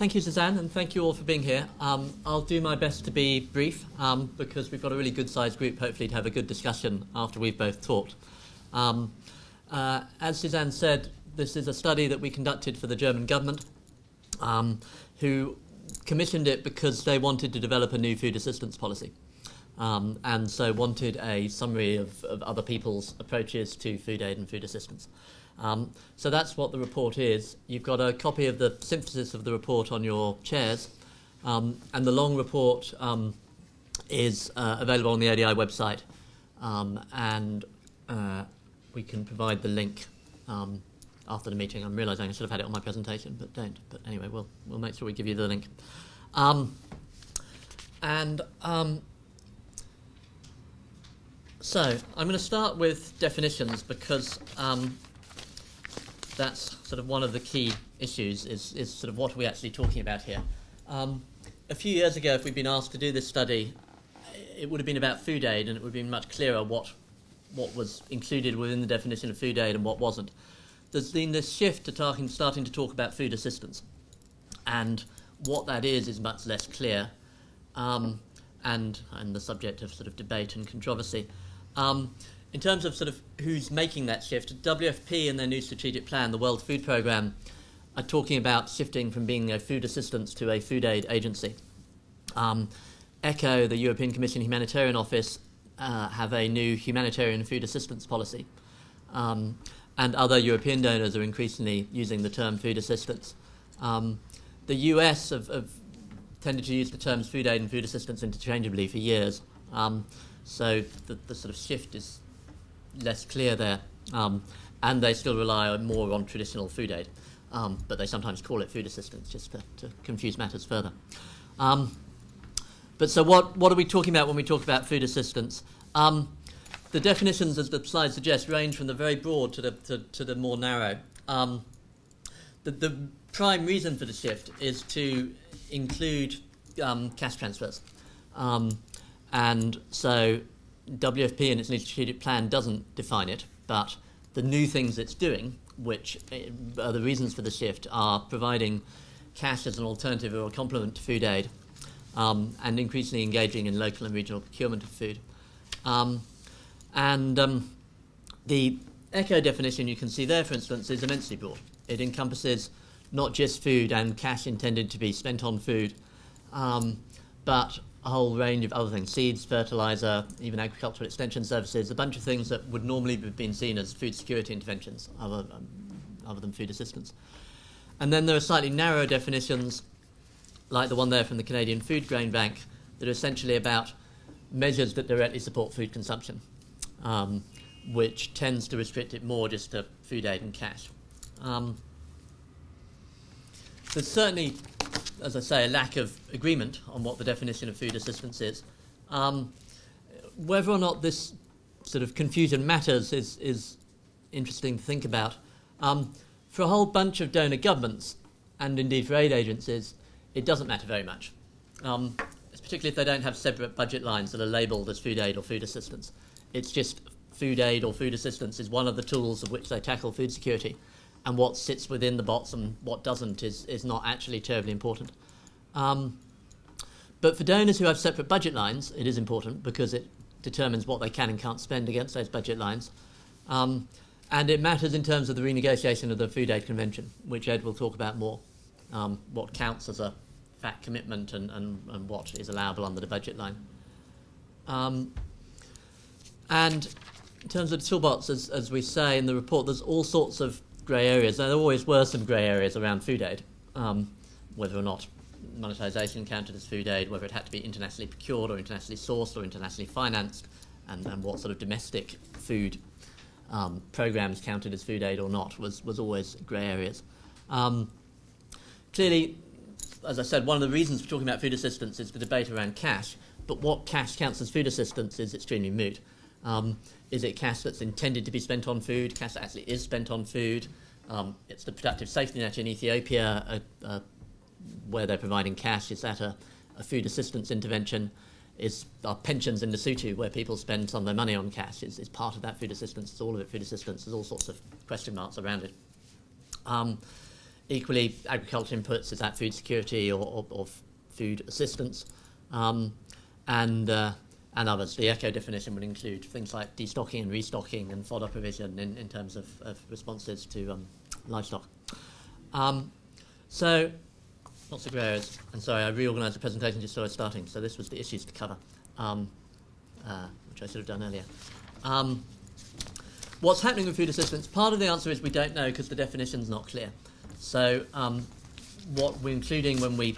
Thank you, Suzanne, and thank you all for being here. I'll do my best to be brief because we've got a really good-sized group, hopefully, to have a good discussion after we've both talked. As Suzanne said, this is a study that we conducted for the German government, who commissioned it because they wanted to develop a new food assistance policy, and so wanted a summary of other people's approaches to food aid and food assistance. So that's what the report is. You've got a copy of the synthesis of the report on your chairs, and the long report is available on the ADI website, and we can provide the link after the meeting. I'm realising I should have had it on my presentation, but don't. But anyway, we'll make sure we give you the link. So I'm going to start with definitions because that's sort of one of the key issues is sort of what are we actually talking about here. A few years ago, if we'd been asked to do this study, it would have been about food aid, and it would have been much clearer what was included within the definition of food aid and what wasn't. There's been this shift to starting to talk about food assistance, and what that is much less clear, and the subject of sort of debate and controversy. In terms of sort of who's making that shift, WFP in their new strategic plan, the World Food Programme, are talking about shifting from being a food assistance to a food aid agency. ECHO, the European Commission Humanitarian Office, have a new humanitarian food assistance policy. And other European donors are increasingly using the term food assistance. The US have tended to use the terms food aid and food assistance interchangeably for years. So the sort of shift is less clear there, and they still rely more on traditional food aid, but they sometimes call it food assistance just to confuse matters further. But so what are we talking about when we talk about food assistance? The definitions, as the slide suggests, range from the very broad to the more narrow. The prime reason for the shift is to include cash transfers. And so WFP in its new strategic plan doesn't define it, but the new things it's doing, which are the reasons for the shift, are providing cash as an alternative or a complement to food aid, and increasingly engaging in local and regional procurement of food. The ECHO definition you can see there, for instance, is immensely broad. It encompasses not just food and cash intended to be spent on food, but a whole range of other things, seeds, fertiliser, even agricultural extension services, a bunch of things that would normally have been seen as food security interventions, other than food assistance. And then there are slightly narrower definitions, like the one there from the Canadian Food Grain Bank, that are essentially about measures that directly support food consumption, which tends to restrict it more just to food aid and cash. There's certainly, as I say, a lack of agreement on what the definition of food assistance is. Whether or not this sort of confusion matters is interesting to think about. For a whole bunch of donor governments, and indeed for aid agencies, it doesn't matter very much, particularly if they don't have separate budget lines that are labelled as food aid or food assistance. It's just food aid or food assistance is one of the tools of which they tackle food security. And what sits within the box and what doesn't is not actually terribly important. But for donors who have separate budget lines, it is important because it determines what they can and can't spend against those budget lines. And it matters in terms of the renegotiation of the Food Aid Convention, which Ed will talk about more, what counts as a fat commitment and what is allowable under the budget line. And in terms of the toolbox, as we say in the report, there's all sorts of grey areas. Now, there always were some grey areas around food aid, whether or not monetisation counted as food aid, whether it had to be internationally procured or internationally sourced or internationally financed, and what sort of domestic food programmes counted as food aid or not was always grey areas. Clearly, as I said, one of the reasons for talking about food assistance is the debate around cash, but what cash counts as food assistance is extremely moot. Is it cash that's intended to be spent on food, cash that actually is spent on food? It's the productive safety net in Ethiopia where they're providing cash. Is that a food assistance intervention? Are pensions in Lesotho where people spend some of their money on cash? Is part of that food assistance? Is all of it food assistance? There's all sorts of question marks around it. Equally, agriculture inputs, is that food security or food assistance? And others. The ECHO definition would include things like destocking and restocking and fodder provision in terms of responses to livestock. So, lots of grey areas. And sorry, I reorganised the presentation just so I was starting. So this was the issues to cover, which I should have done earlier. What's happening with food assistance? Part of the answer is we don't know because the definition's not clear. So what we're including when we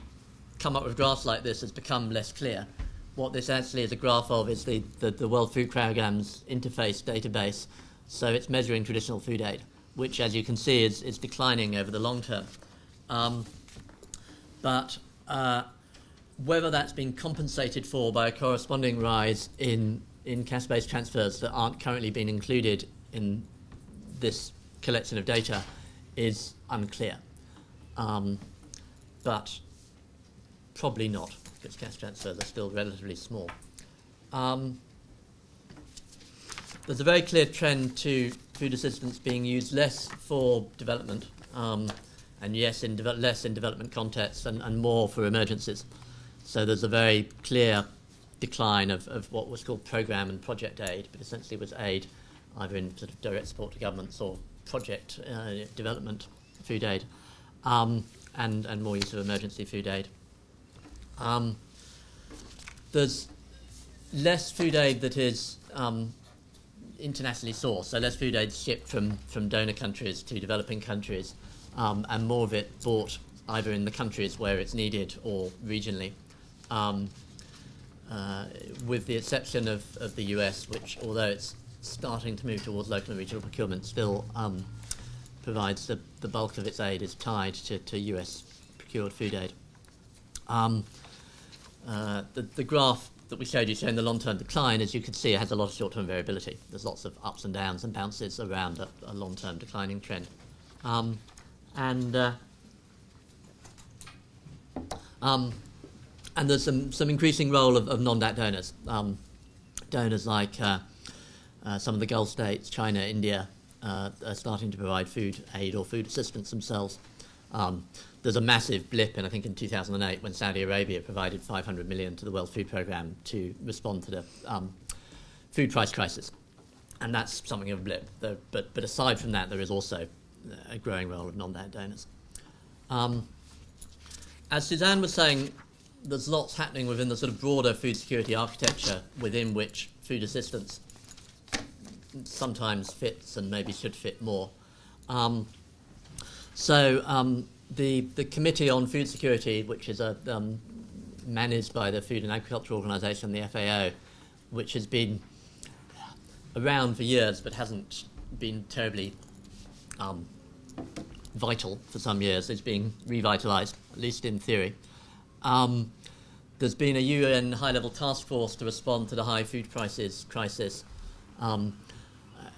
come up with graphs like this has become less clear. What this actually is a graph of is the World Food Programme's interface database. So it's measuring traditional food aid, which, as you can see, is declining over the long term. But whether that's been compensated for by a corresponding rise in cash-based transfers that aren't currently being included in this collection of data is unclear. But probably not, because cash transfers are still relatively small. There's a very clear trend to food assistance being used less for development, and yes, less in development contexts and more for emergencies. So there's a very clear decline of what was called programme and project aid, but essentially was aid either in sort of direct support to governments or project development food aid, and more use of emergency food aid. There's less food aid that is internationally sourced, so less food aid shipped from donor countries to developing countries, and more of it bought either in the countries where it's needed or regionally, with the exception of the US, which, although it's starting to move towards local and regional procurement, still provides the bulk of its aid is tied to US procured food aid. The graph that we showed you showing the long-term decline, as you can see, it has a lot of short-term variability. There's lots of ups and downs and bounces around a long-term declining trend. And there's some increasing role of non-DAC donors. Donors like some of the Gulf states, China, India, are starting to provide food aid or food assistance themselves. There's a massive blip in 2008 when Saudi Arabia provided 500 million to the World Food Programme to respond to the food price crisis. And that's something of a blip. But aside from that, there is also a growing role of non-DAC donors. As Suzanne was saying, there's lots happening within the sort of broader food security architecture within which food assistance sometimes fits and maybe should fit more. The Committee on Food Security, which is managed by the Food and Agriculture Organisation, the FAO, which has been around for years but hasn't been terribly vital for some years, is being revitalised, at least in theory. There's been a UN high-level task force to respond to the high food prices crisis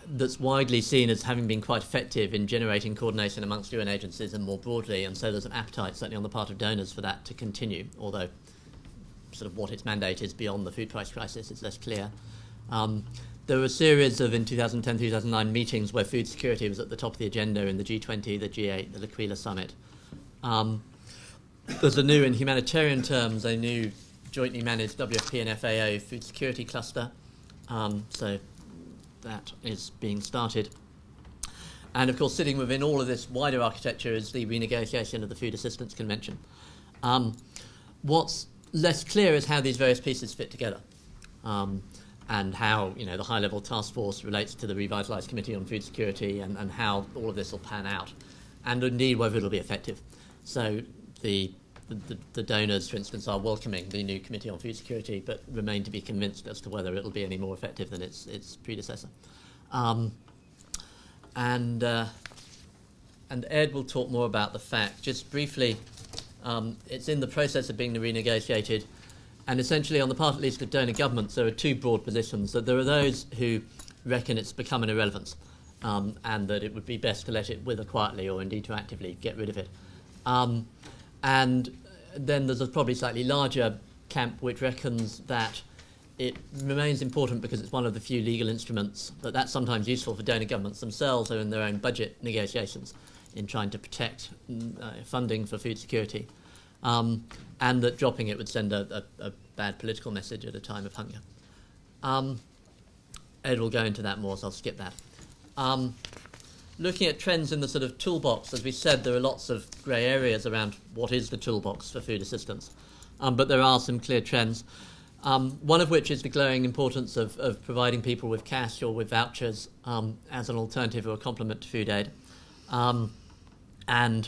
that's widely seen as having been quite effective in generating coordination amongst UN agencies and more broadly, and so there's an appetite, certainly on the part of donors, for that to continue, although sort of what its mandate is beyond the food price crisis is less clear. There were a series of, in 2010-2009, meetings where food security was at the top of the agenda in the G20, the G8, the L'Aquila Summit. There's a new, in humanitarian terms, a new jointly managed WFP and FAO food security cluster. So that is being started. And of course, sitting within all of this wider architecture is the renegotiation of the Food Assistance Convention. What's less clear is how these various pieces fit together, and how the high-level task force relates to the revitalised Committee on Food Security, and how all of this will pan out, and indeed whether it'll be effective. So the donors, for instance, are welcoming the new Committee on Food Security, but remain to be convinced as to whether it'll be any more effective than its predecessor. And Ed will talk more about the fact. Just briefly, it's in the process of being renegotiated, and essentially on the part at least of donor governments, there are two broad positions. That there are those who reckon it's become an irrelevance, and that it would be best to let it wither quietly, or indeed to actively get rid of it. And then there's a probably slightly larger camp which reckons that it remains important because it's one of the few legal instruments, that's sometimes useful for donor governments themselves or in their own budget negotiations, in trying to protect funding for food security, and that dropping it would send a bad political message at a time of hunger. Ed will go into that more, so I'll skip that. Looking at trends in the sort of toolbox, as we said, there are lots of grey areas around what is the toolbox for food assistance, but there are some clear trends. One of which is the growing importance of providing people with cash or with vouchers as an alternative or a complement to food aid. And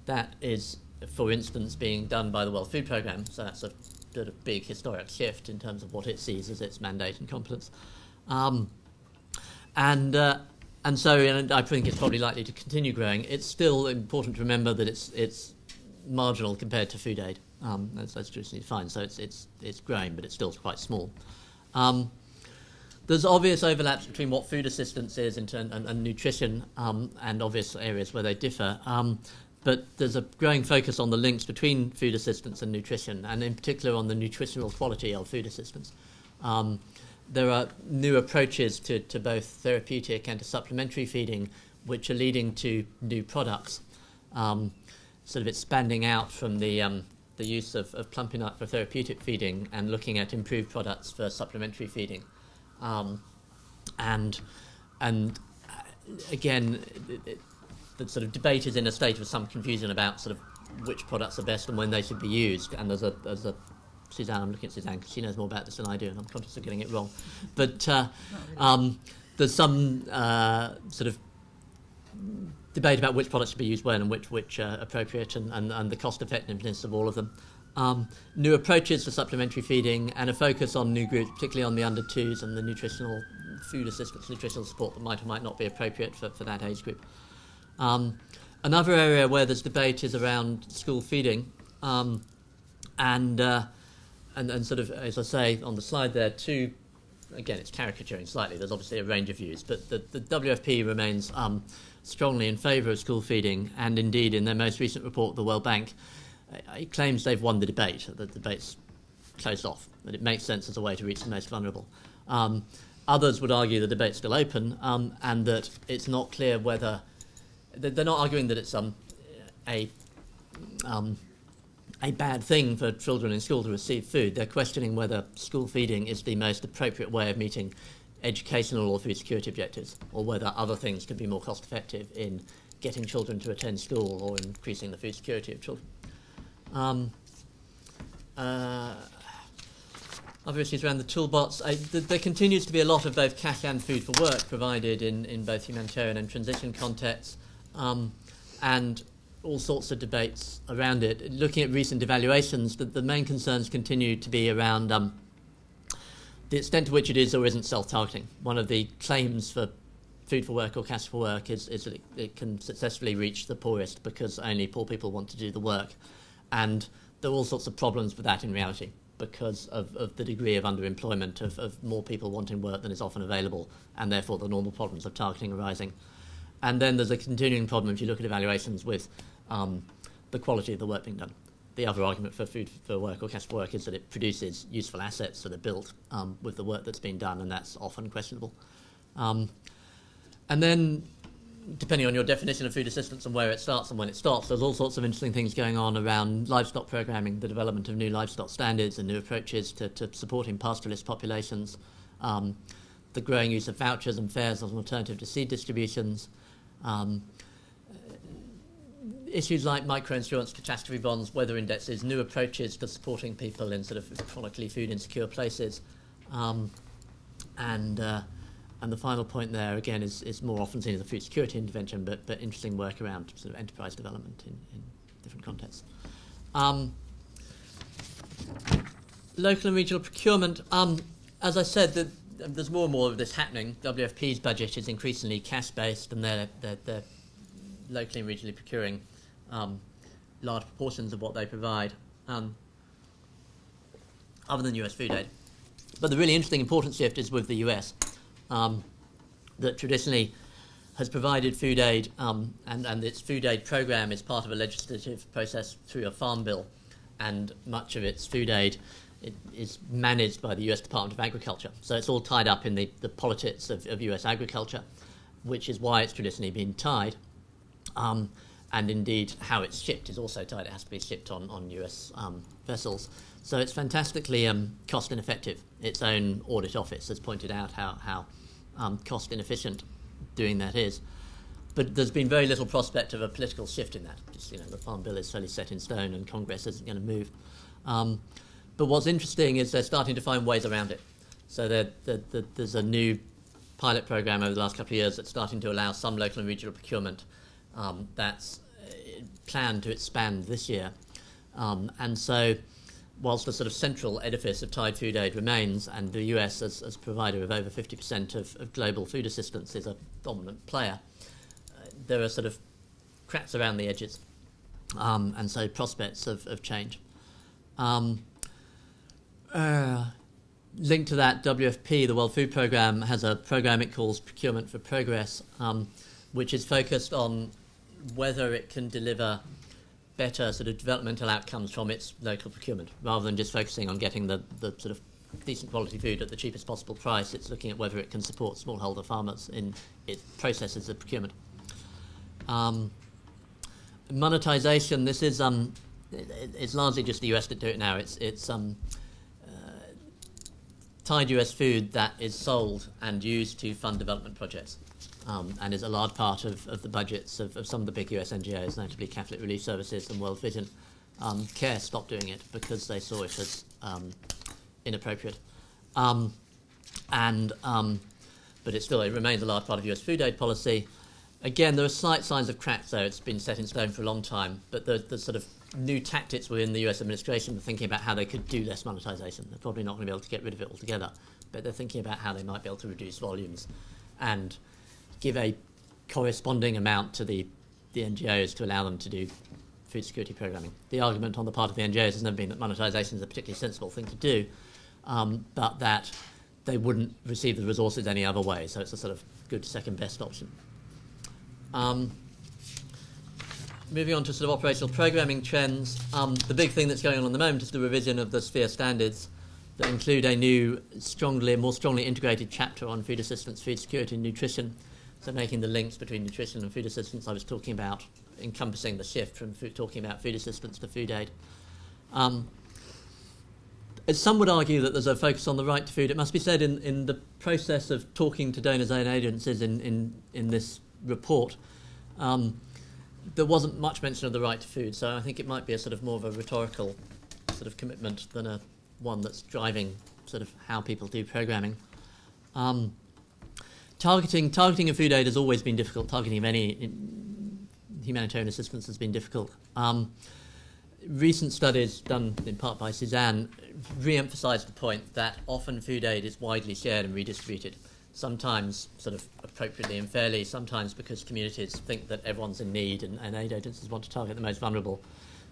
that is, for instance, being done by the World Food Programme, so that's a big historic shift in terms of what it sees as its mandate and competence. And so I think it's probably likely to continue growing. It's still important to remember that it's marginal compared to food aid. That's traditionally defined, so it's growing, but it's still quite small. There's obvious overlaps between what food assistance is and nutrition, and obvious areas where they differ. But there's a growing focus on the links between food assistance and nutrition, and in particular on the nutritional quality of food assistance. There are new approaches to both therapeutic and to supplementary feeding, which are leading to new products, sort of expanding out from the use of plumping up for therapeutic feeding and looking at improved products for supplementary feeding. And again, the sort of debate is in a state of some confusion about sort of which products are best and when they should be used. And there's a Suzanne, I'm looking at Suzanne because she knows more about this than I do, and I'm conscious of getting it wrong. But there's some sort of debate about which products should be used when and which are appropriate, and the cost effectiveness of all of them. New approaches to supplementary feeding and a focus on new groups, particularly on the under twos and the nutritional food assistance, nutritional support that might or might not be appropriate for that age group. Another area where there's debate is around school feeding, and sort of, as I say on the slide there, again, it's caricaturing slightly, there's obviously a range of views, but the WFP remains strongly in favour of school feeding, and indeed in their most recent report, the World Bank, it claims they've won the debate, that the debate's closed off, that it makes sense as a way to reach the most vulnerable. Others would argue the debate's still open, and that it's not clear whether... They're not arguing that it's a bad thing for children in school to receive food. They're questioning whether school feeding is the most appropriate way of meeting educational or food security objectives, or whether other things could be more cost effective in getting children to attend school or increasing the food security of children. Other issues around the toolbox. There continues to be a lot of both cash and food for work provided in both humanitarian and transition contexts, and all sorts of debates around it. Looking at recent evaluations, the main concerns continue to be around the extent to which it is or isn't self-targeting. One of the claims for food for work or cash for work is that it can successfully reach the poorest because only poor people want to do the work. And there are all sorts of problems with that in reality because of the degree of underemployment, of more people wanting work than is often available, and therefore the normal problems of targeting arising. And then there's a continuing problem if you look at evaluations with the quality of the work being done. The other argument for food for work or cash for work is that it produces useful assets that are built with the work that's been done, and that's often questionable. And then, depending on your definition of food assistance and where it starts and when it stops, there's all sorts of interesting things going on around livestock programming, the development of new livestock standards and new approaches to supporting pastoralist populations, the growing use of vouchers and fares as an alternative to seed distributions, issues like microinsurance, catastrophe bonds, weather indexes, new approaches to supporting people in sort of chronically food insecure places, and the final point there again is more often seen as a food security intervention, but interesting work around sort of enterprise development in different contexts. Local and regional procurement. As I said, there's more and more of this happening. WFP's budget is increasingly cash-based, and they're locally and regionally procuring large proportions of what they provide, other than US food aid. But the really interesting important shift is with the US, that traditionally has provided food aid, and its food aid program is part of a legislative process through a farm bill, and much of its food aid is managed by the US Department of Agriculture. So it's all tied up in the politics of US agriculture, which is why it's traditionally been tied. and indeed how it's shipped is also tight. It has to be shipped on US vessels. So it's fantastically cost ineffective. Its own audit office has pointed out how cost inefficient doing that is. But there's been very little prospect of a political shift in that. Just, the Farm Bill is fairly set in stone and Congress isn't going to move. But what's interesting is they're starting to find ways around it. So there's a new pilot program over the last couple of years that's starting to allow some local and regional procurement that's planned to expand this year. And so whilst the sort of central edifice of tied food aid remains, and the US as provider of over 50% of global food assistance is a dominant player, there are sort of cracks around the edges, and so prospects of change. Linked to that, WFP, the World Food Programme, has a program it calls Procurement for Progress, which is focused on whether it can deliver better sort of developmental outcomes from its local procurement, rather than just focusing on getting the sort of decent quality food at the cheapest possible price. It's looking at whether it can support smallholder farmers in its processes of procurement. Monetization, this is it's largely just the US that do it now. It's tied US food that is sold and used to fund development projects, and is a large part of the budgets of some of the big US NGOs, notably Catholic Relief Services and World Vision. CARE stopped doing it because they saw it as inappropriate. But it remains a large part of US food aid policy. Again, there are slight signs of cracks, though. It's been set in stone for a long time, but the sort of new tactics within the US administration are thinking about how they could do less monetization. They're probably not going to be able to get rid of it altogether, but they're thinking about how they might be able to reduce volumes and give a corresponding amount to the NGOs to allow them to do food security programming. The argument on the part of the NGOs has never been that monetization is a particularly sensible thing to do, but that they wouldn't receive the resources any other way, so it's a sort of good second best option. Moving on to sort of operational programming trends, the big thing that's going on at the moment is the revision of the Sphere standards that include a new, more strongly integrated chapter on food assistance, food security and nutrition, so making the links between nutrition and food assistance I was talking about, encompassing the shift from talking about food assistance to food aid. Some would argue that there's a focus on the right to food. It must be said in the process of talking to donors and agencies in this report, there wasn't much mention of the right to food, so I think it might be a sort of more of a rhetorical sort of commitment than one that's driving sort of how people do programming. Targeting of food aid has always been difficult. Targeting of any humanitarian assistance has been difficult. Recent studies done in part by Suzanne re-emphasised the point that often food aid is widely shared and redistributed, sometimes sort of appropriately and fairly, sometimes because communities think that everyone's in need and aid agencies want to target the most vulnerable,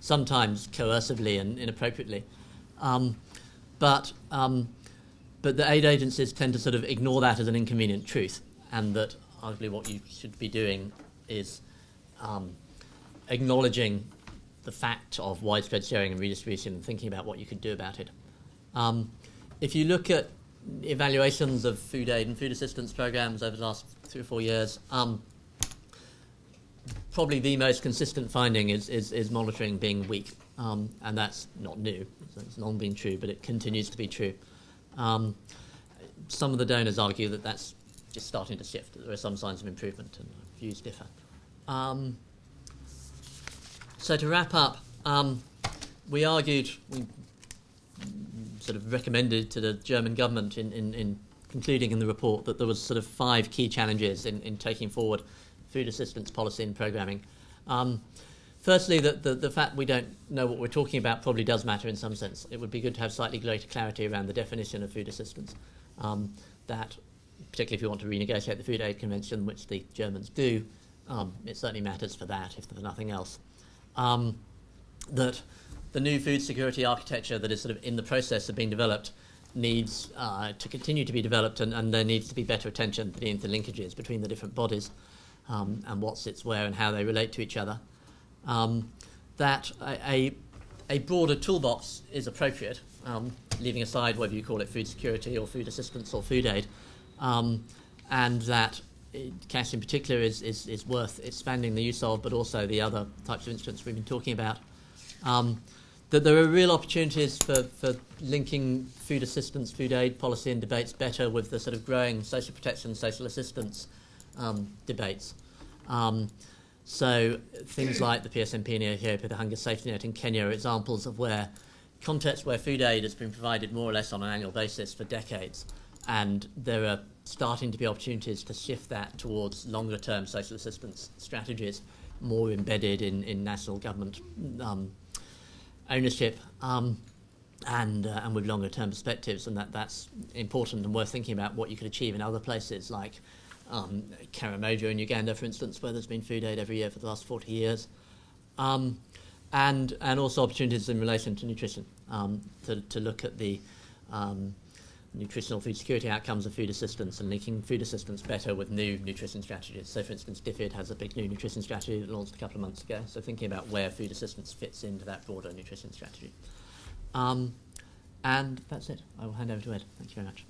sometimes coercively and inappropriately. But the aid agencies tend to sort of ignore that as an inconvenient truth, and that arguably what you should be doing is acknowledging the fact of widespread sharing and redistribution and thinking about what you could do about it. If you look at evaluations of food aid and food assistance programs over the last 3 or 4 years, probably the most consistent finding is monitoring being weak, and that's not new. It's long been true, but it continues to be true. Some of the donors argue that that's just starting to shift, that there are some signs of improvement, and views differ. So to wrap up, we sort of recommended to the German government in concluding in the report that there was sort of 5 key challenges in taking forward food assistance policy and programming. Firstly, the fact we don't know what we're talking about probably does matter in some sense. It would be good to have slightly greater clarity around the definition of food assistance. That, particularly if you want to renegotiate the Food Aid Convention, which the Germans do, it certainly matters for that, if there's nothing else. That the new food security architecture that is sort of in the process of being developed needs to continue to be developed, and there needs to be better attention to the interlinkages between the different bodies and what sits where and how they relate to each other. That a broader toolbox is appropriate, leaving aside whether you call it food security or food assistance or food aid, and that cash in particular is worth expanding the use of, but also the other types of instruments we've been talking about. That there are real opportunities for linking food assistance, food aid policy and debates better with the sort of growing social protection, social assistance debates. So things like the PSNP in Ethiopia, the Hunger Safety Net in Kenya are examples of where contexts where food aid has been provided more or less on an annual basis for decades, and there are starting to be opportunities to shift that towards longer-term social assistance strategies, more embedded in national government ownership, and with longer-term perspectives, and that's important and worth thinking about what you could achieve in other places like Karamoja in Uganda, for instance, where there's been food aid every year for the last 40 years, and also opportunities in relation to nutrition, to look at the nutritional food security outcomes of food assistance and linking food assistance better with new nutrition strategies. So, for instance, DFID has a big new nutrition strategy that launched a couple of months ago, so thinking about where food assistance fits into that broader nutrition strategy. And that's it. I will hand over to Ed. Thank you very much.